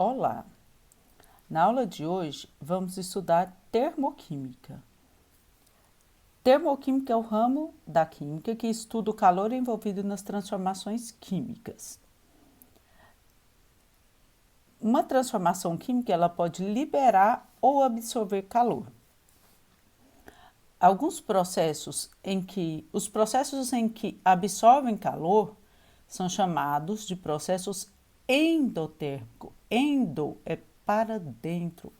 Olá! Na aula de hoje vamos estudar termoquímica. Termoquímica é o ramo da química que estuda o calor envolvido nas transformações químicas. Uma transformação química ela pode liberar ou absorver calor. Alguns processos os processos em que absorvem calor são chamados de processos endotérmicos. Endo é para dentro,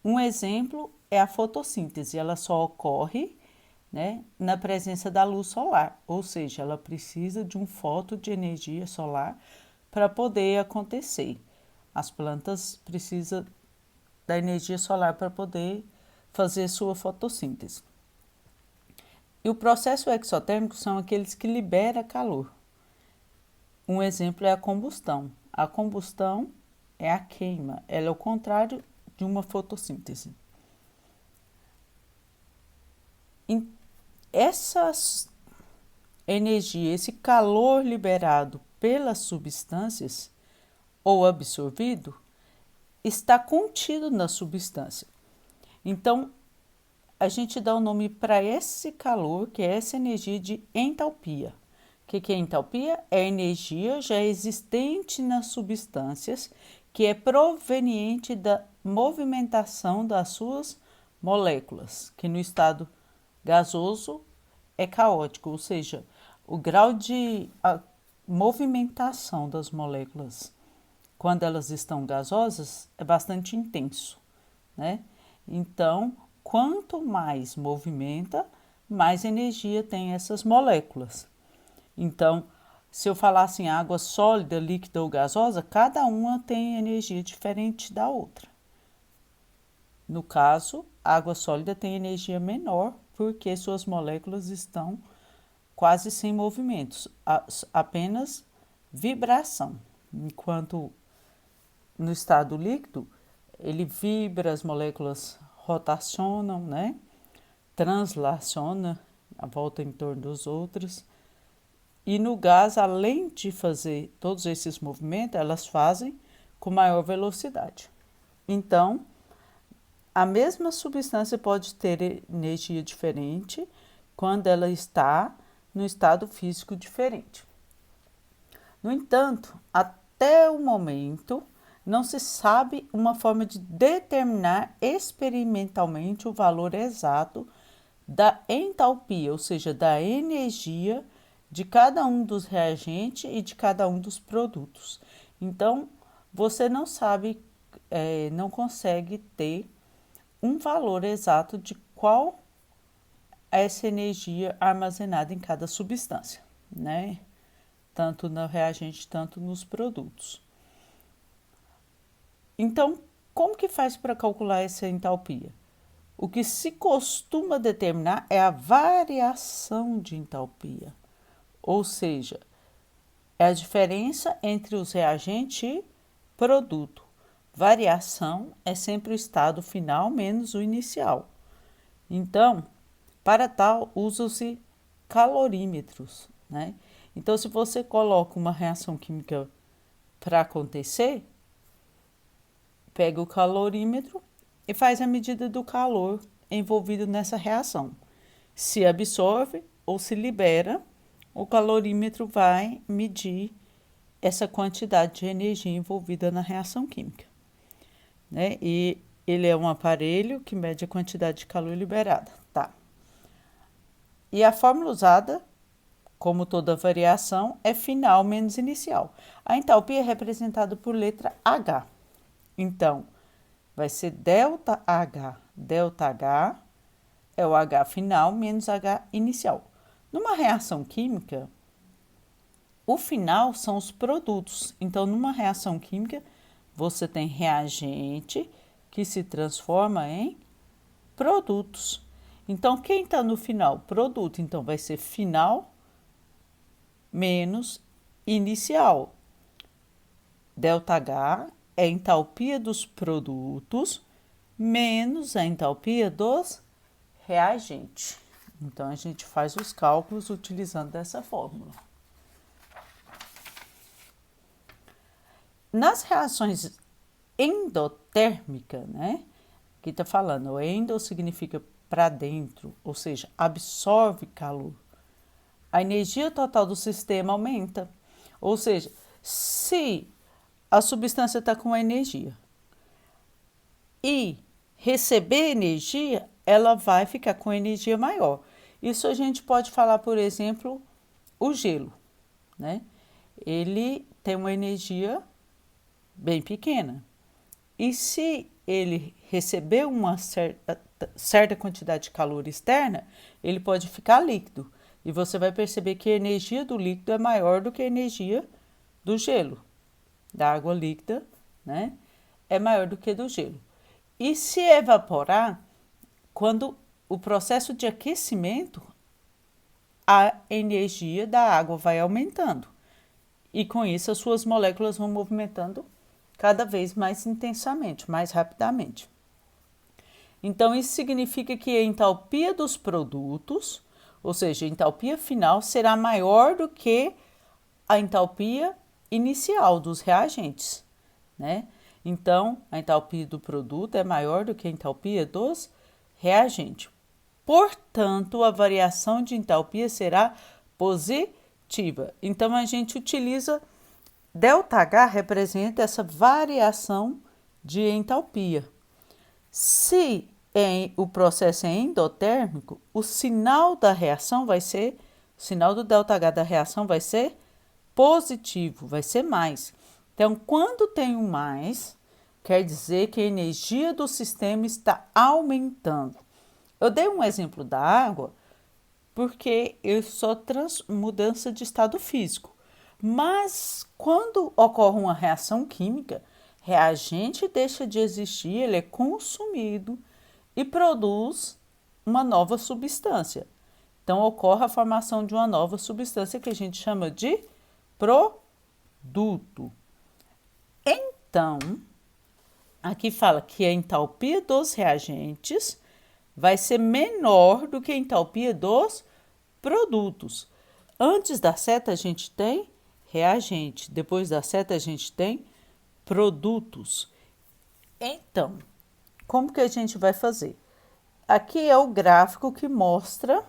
Um exemplo é a fotossíntese, ela só ocorre, na presença da luz solar, ou seja, ela precisa de um foto de energia solar para poder acontecer. As plantas precisam da energia solar para poder fazer sua fotossíntese. E o processo exotérmico são aqueles que liberam calor. Um exemplo é a combustão. A combustão é a queima, ela é o contrário de uma fotossíntese. Essa energia, esse calor liberado pelas substâncias ou absorvido, está contido na substância. Então, a gente dá o nome para esse calor, que é essa energia, de entalpia. O que é entalpia? É a energia já existente nas substâncias, que é proveniente da movimentação das suas moléculas, que no estado gasoso é caótico, ou seja, o grau de movimentação das moléculas quando elas estão gasosas é bastante intenso, né? Então, quanto mais movimenta, mais energia tem essas moléculas. Então, se eu falar assim, água sólida, líquida ou gasosa, cada uma tem energia diferente da outra. No caso, a água sólida tem energia menor porque suas moléculas estão quase sem movimentos, apenas vibração. Enquanto no estado líquido, ele vibra, as moléculas rotacionam, translaciona a volta em torno dos outros. E no gás, além de fazer todos esses movimentos, elas fazem com maior velocidade. Então, a mesma substância pode ter energia diferente quando ela está no estado físico diferente. No entanto, até o momento, não se sabe uma forma de determinar experimentalmente o valor exato da entalpia, ou seja, da energia de cada um dos reagentes e de cada um dos produtos. Então, você não sabe, não consegue ter um valor exato de qual é essa energia armazenada em cada substância, Tanto no reagente, tanto nos produtos. Então, como que faz para calcular essa entalpia? O que se costuma determinar é a variação de entalpia, ou seja, é a diferença entre os reagentes e produto. Variação é sempre o estado final menos o inicial. Então, para tal, usam-se calorímetros, Então, se você coloca uma reação química para acontecer, pega o calorímetro e faz a medida do calor envolvido nessa reação. Se absorve ou se libera, o calorímetro vai medir essa quantidade de energia envolvida na reação química, E ele é um aparelho que mede a quantidade de calor liberada, E a fórmula usada, como toda variação, é final menos inicial. A entalpia é representada por letra H. Então, vai ser ΔH. ΔH é o H final menos H inicial. Numa reação química, o final são os produtos. Então, numa reação química, você tem reagente que se transforma em produtos. Então, quem está no final? Produto. Então, vai ser final menos inicial. ΔH é a entalpia dos produtos menos a entalpia dos reagentes. Então, a gente faz os cálculos utilizando essa fórmula. Nas reações endotérmicas, né? Aqui está falando, o endo significa para dentro, ou seja, absorve calor. A energia total do sistema aumenta. Ou seja, se a substância está com energia e receber energia, ela vai ficar com energia maior. Isso a gente pode falar, por exemplo, o gelo, né? Ele tem uma energia bem pequena. E se ele receber uma certa quantidade de calor externa, ele pode ficar líquido. E você vai perceber que a energia do líquido é maior do que a energia do gelo. Da água líquida, né? É maior do que do gelo. E se evaporar, quando o processo de aquecimento, a energia da água vai aumentando. E com isso as suas moléculas vão movimentando cada vez mais intensamente, mais rapidamente. Então, isso significa que a entalpia dos produtos, ou seja, a entalpia final, será maior do que a entalpia inicial dos reagentes, né? Então, a entalpia do produto é maior do que a entalpia dos reagentes. Portanto, a variação de entalpia será positiva. Então, a gente utiliza ΔH representa essa variação de entalpia. Se o processo é endotérmico, o sinal da reação vai ser, o sinal do ΔH da reação vai ser positivo, vai ser mais. Então, quando tem um mais, quer dizer que a energia do sistema está aumentando. Eu dei um exemplo da água porque eu sou mudança de estado físico. Mas quando ocorre uma reação química, reagente deixa de existir, ele é consumido e produz uma nova substância. Então ocorre a formação de uma nova substância que a gente chama de produto. Então, aqui fala que a entalpia dos reagentes vai ser menor do que a entalpia dos produtos. Antes da seta a gente tem reagente, depois da seta a gente tem produtos. Então, como que a gente vai fazer? Aqui é o gráfico que mostra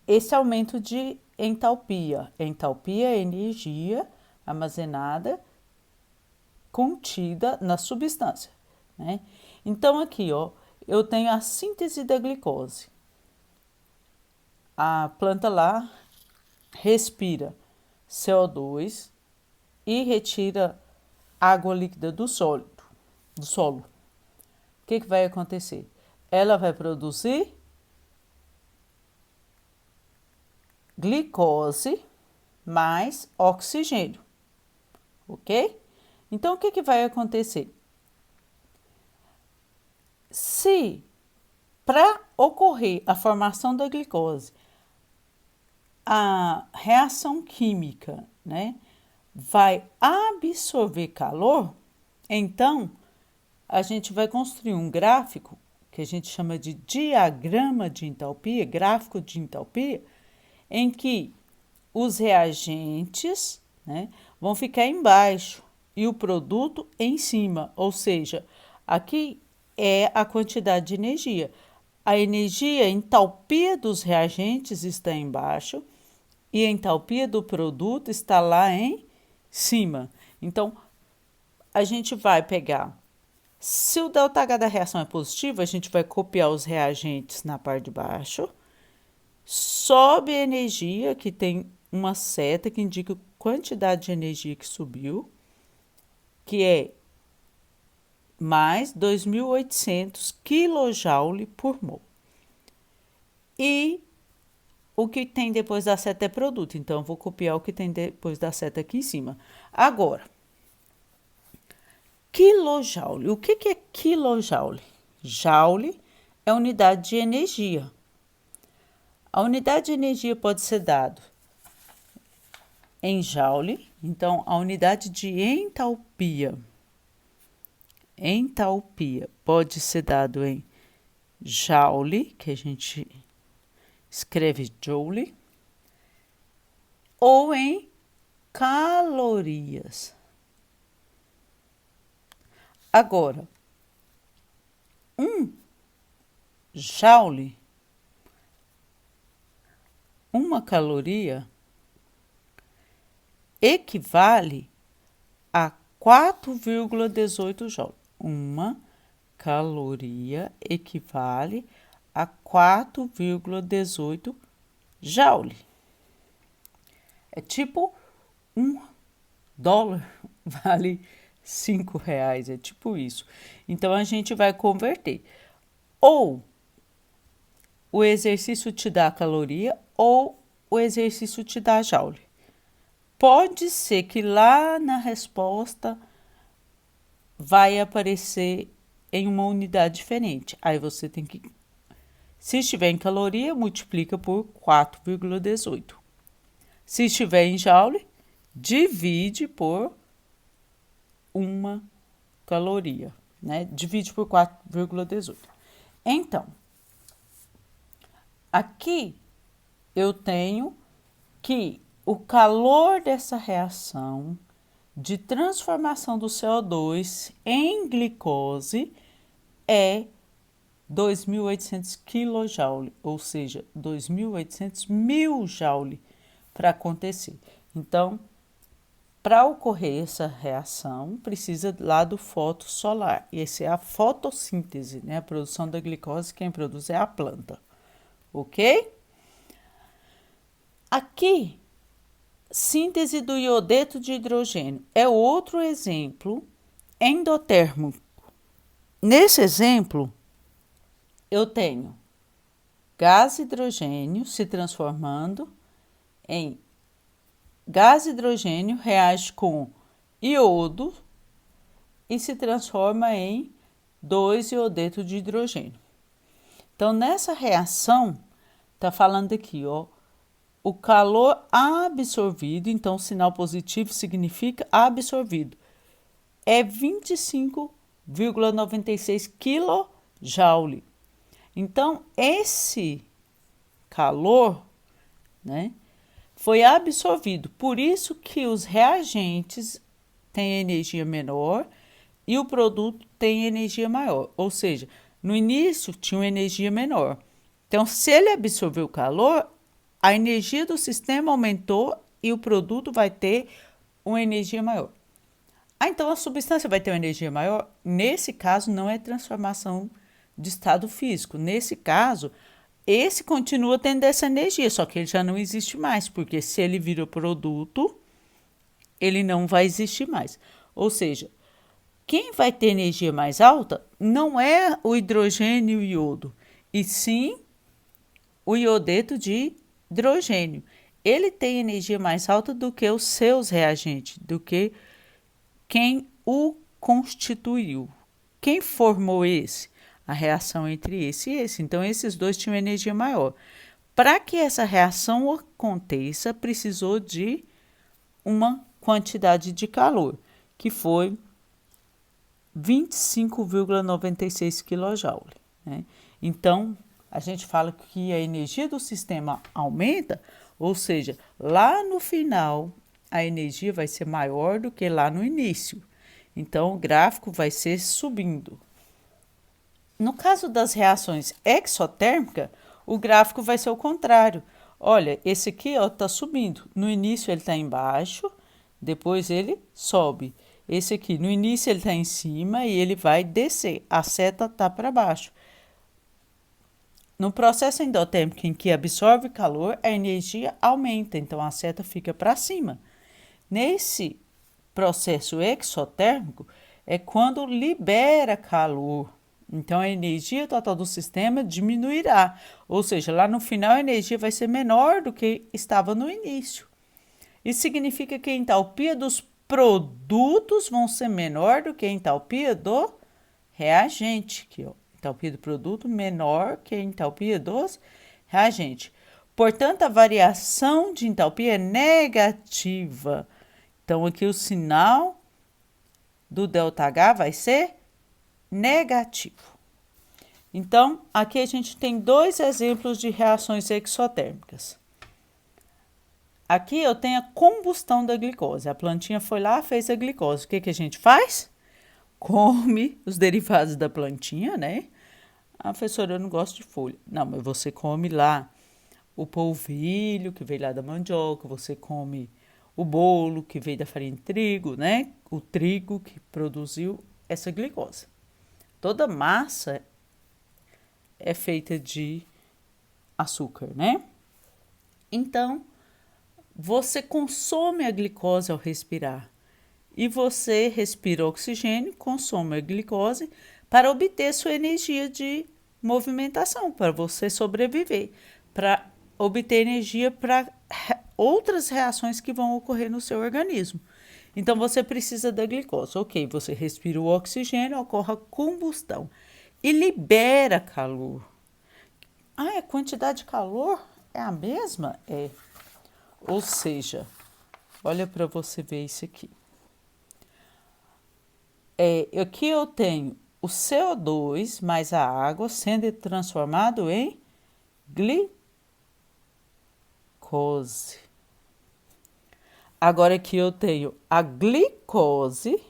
esse aumento de entalpia. Entalpia é energia armazenada, contida na substância, né? Então, aqui, ó, eu tenho a síntese da glicose. A planta lá respira CO2 e retira água líquida do solo. O que vai acontecer? Ela vai produzir glicose mais oxigênio, ok? Então, o que vai acontecer? Se para ocorrer a formação da glicose, a reação química, né, vai absorver calor, então a gente vai construir um gráfico que a gente chama de diagrama de entalpia, gráfico de entalpia, em que os reagentes, né, vão ficar embaixo e o produto em cima, ou seja, aqui é a quantidade de energia. A energia, a entalpia dos reagentes está embaixo e a entalpia do produto está lá em cima. Então, a gente vai pegar, se o ΔH da reação é positivo, a gente vai copiar os reagentes na parte de baixo, sobe a energia, que tem uma seta que indica a quantidade de energia que subiu, que é mais 2.800 kJ por mol. E o que tem depois da seta é produto, então eu vou copiar o que tem depois da seta aqui em cima. Agora, quilojoule. O que é quilojoule? Joule é unidade de energia. A unidade de energia pode ser dada em joule, então a unidade de entalpia pode ser dado em joule, que a gente escreve joule, ou em calorias. Agora, um joule, uma caloria, equivale a 4,18 joules. Uma caloria equivale a 4,18 joule. É tipo $1 vale R$ 5, é tipo isso. Então, a gente vai converter. Ou o exercício te dá caloria, ou o exercício te dá joule. Pode ser que lá na resposta vai aparecer em uma unidade diferente. Aí você tem que, se estiver em caloria, multiplica por 4,18. Se estiver em joule, divide por uma caloria, né? Divide por 4,18. Então, aqui eu tenho que o calor dessa reação de transformação do CO2 em glicose é 2.800 kJ, ou seja, 2.800 mil joule para acontecer. Então, para ocorrer essa reação, precisa lá do foto solar. E essa é a fotossíntese, né? A produção da glicose, quem produz é a planta. Ok? Aqui, síntese do iodeto de hidrogênio é outro exemplo endotérmico. Nesse exemplo, eu tenho gás hidrogênio se transformando em gás hidrogênio, reage com iodo e se transforma em 2-iodeto de hidrogênio. Então, nessa reação, está falando aqui, ó, o calor absorvido, então, sinal positivo significa absorvido, é 25,96 kJ. Então, esse calor, né, foi absorvido. Por isso que os reagentes têm energia menor e o produto tem energia maior. Ou seja, no início tinha uma energia menor. Então, se ele absorveu o calor, a energia do sistema aumentou e o produto vai ter uma energia maior. Então a substância vai ter uma energia maior? Nesse caso, não é transformação de estado físico. Nesse caso, esse continua tendo essa energia, só que ele já não existe mais, porque se ele vira produto, ele não vai existir mais. Ou seja, quem vai ter energia mais alta não é o hidrogênio e o iodo, e sim o iodeto de hidrogênio. Ele tem energia mais alta do que os seus reagentes, do que quem o constituiu. Quem formou esse? A reação entre esse e esse. Então, esses dois tinham energia maior. Para que essa reação aconteça, precisou de uma quantidade de calor, que foi 25,96 kJ. Né? Então, a gente fala que a energia do sistema aumenta, ou seja, lá no final, a energia vai ser maior do que lá no início. Então, o gráfico vai ser subindo. No caso das reações exotérmicas, o gráfico vai ser o contrário. Olha, esse aqui está subindo. No início ele está embaixo, depois ele sobe. Esse aqui, no início ele está em cima e ele vai descer. A seta está para baixo. No processo endotérmico em que absorve calor, a energia aumenta, então a seta fica para cima. Nesse processo exotérmico é quando libera calor. Então, a energia total do sistema diminuirá. Ou seja, lá no final a energia vai ser menor do que estava no início. Isso significa que a entalpia dos produtos vão ser menor do que a entalpia do reagente. Aqui, ó. Entalpia do produto menor que a entalpia dos reagentes. Portanto, a variação de entalpia é negativa. Então, aqui o sinal do ΔH vai ser negativo. Então, aqui a gente tem dois exemplos de reações exotérmicas. Aqui eu tenho a combustão da glicose. A plantinha foi lá, fez a glicose. O que a gente faz? come os derivados da plantinha, né? Ah, professora, eu não gosto de folha. Não, mas você come lá o polvilho, que veio lá da mandioca, você come o bolo, que veio da farinha de trigo, né? O trigo que produziu essa glicose. Toda massa é feita de açúcar, né? Então, você consome a glicose ao respirar. E você respira oxigênio, consome a glicose para obter sua energia de movimentação, para você sobreviver, para obter energia para outras reações que vão ocorrer no seu organismo. Então você precisa da glicose. Ok, você respira o oxigênio, ocorre a combustão e libera calor. Ah, a quantidade de calor é a mesma? É. Ou seja, olha para você ver isso aqui. Aqui eu tenho o CO2 mais a água sendo transformado em glicose. Agora aqui eu tenho a glicose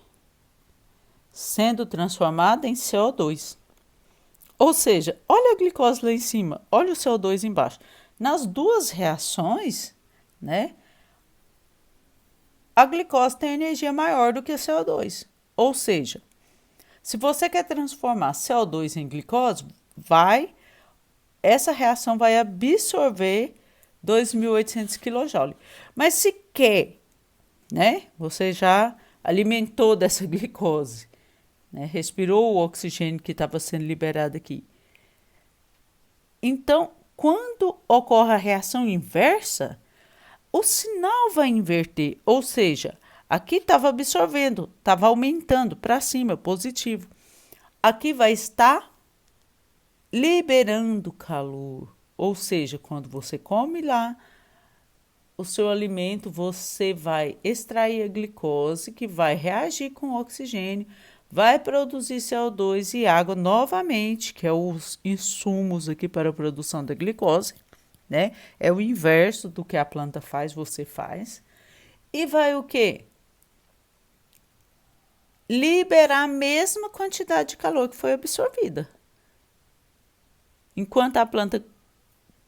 sendo transformada em CO2. Ou seja, olha a glicose lá em cima, olha o CO2 embaixo. Nas duas reações, né, a glicose tem energia maior do que a CO2. Ou seja, se você quer transformar CO2 em glicose, essa reação vai absorver 2.800 kJ. Mas se quer, né, você já alimentou dessa glicose, né, respirou o oxigênio que estava sendo liberado aqui. Então, quando ocorre a reação inversa, o sinal vai inverter, ou seja, aqui estava absorvendo, estava aumentando para cima, positivo. Aqui vai estar liberando calor, ou seja, quando você come lá o seu alimento, você vai extrair a glicose, que vai reagir com o oxigênio, vai produzir CO2 e água novamente, que é os insumos aqui para a produção da glicose, né? É o inverso do que a planta faz, você faz. E vai o quê? Liberar a mesma quantidade de calor que foi absorvida. Enquanto a planta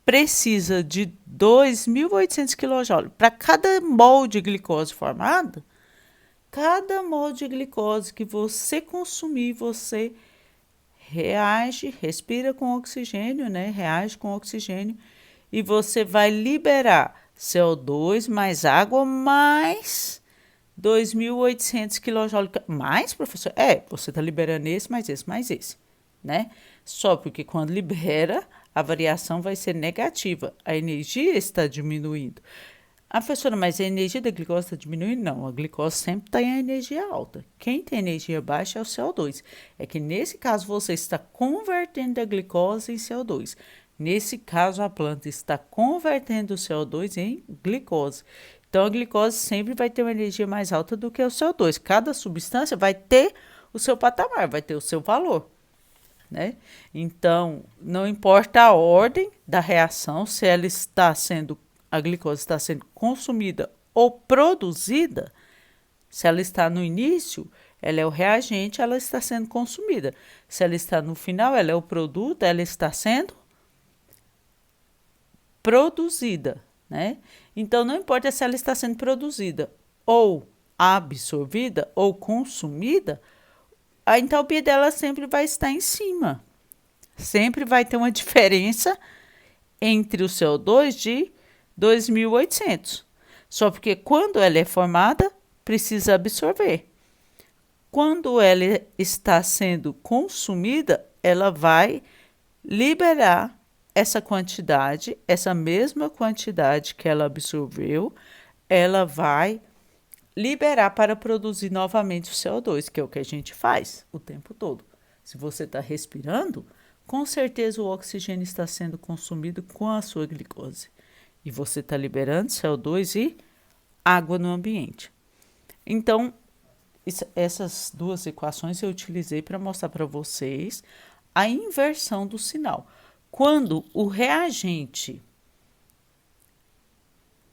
precisa de 2.800 kJ para cada mol de glicose formado, cada mol de glicose que você consumir, você reage, respira com oxigênio, né? Reage com oxigênio e você vai liberar CO2 mais água mais 2.800 kJ. Mais, professor? Você está liberando esse, mais esse, né? Só porque quando libera, a variação vai ser negativa. A energia está diminuindo. Ah, professora, mas a energia da glicose está diminuindo? Não, a glicose sempre está em energia alta. Quem tem energia baixa é o CO2. É que nesse caso você está convertendo a glicose em CO2. Nesse caso, a planta está convertendo o CO2 em glicose. Então, a glicose sempre vai ter uma energia mais alta do que o CO2. Cada substância vai ter o seu patamar, vai ter o seu valor, né? Então, não importa a ordem da reação, se ela está sendo, a glicose está sendo consumida ou produzida, se ela está no início, ela é o reagente, ela está sendo consumida. Se ela está no final, ela é o produto, ela está sendo produzida, né? Então, não importa se ela está sendo produzida ou absorvida ou consumida, a entalpia dela sempre vai estar em cima. Sempre vai ter uma diferença entre o CO2 de 2.800. Só porque quando ela é formada, precisa absorver. Quando ela está sendo consumida, ela vai liberar essa quantidade, essa mesma quantidade que ela absorveu, ela vai liberar para produzir novamente o CO2, que é o que a gente faz o tempo todo. Se você está respirando, com certeza o oxigênio está sendo consumido com a sua glicose. E você está liberando CO2 e água no ambiente. Então, essas duas equações eu utilizei para mostrar para vocês a inversão do sinal. Quando o reagente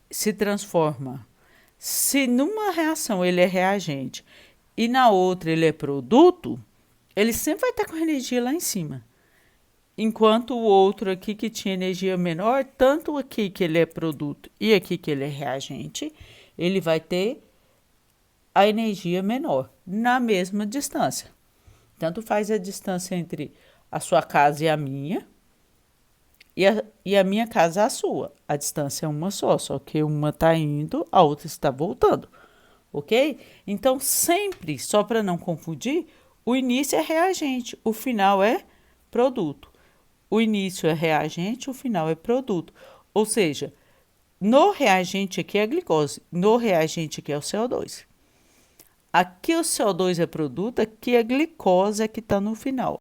se transforma, se numa reação ele é reagente e na outra ele é produto, ele sempre vai estar com energia lá em cima. Enquanto o outro aqui que tinha energia menor, tanto aqui que ele é produto e aqui que ele é reagente, ele vai ter a energia menor na mesma distância. Tanto faz a distância entre a sua casa e a minha, e a minha casa a sua. A distância é uma só que uma está indo, a outra está voltando. Ok? Então, sempre, só para não confundir, o início é reagente, o final é produto. O início é reagente, o final é produto. Ou seja, no reagente aqui é a glicose, no reagente aqui é o CO2. Aqui o CO2 é produto, aqui a glicose é que está no final.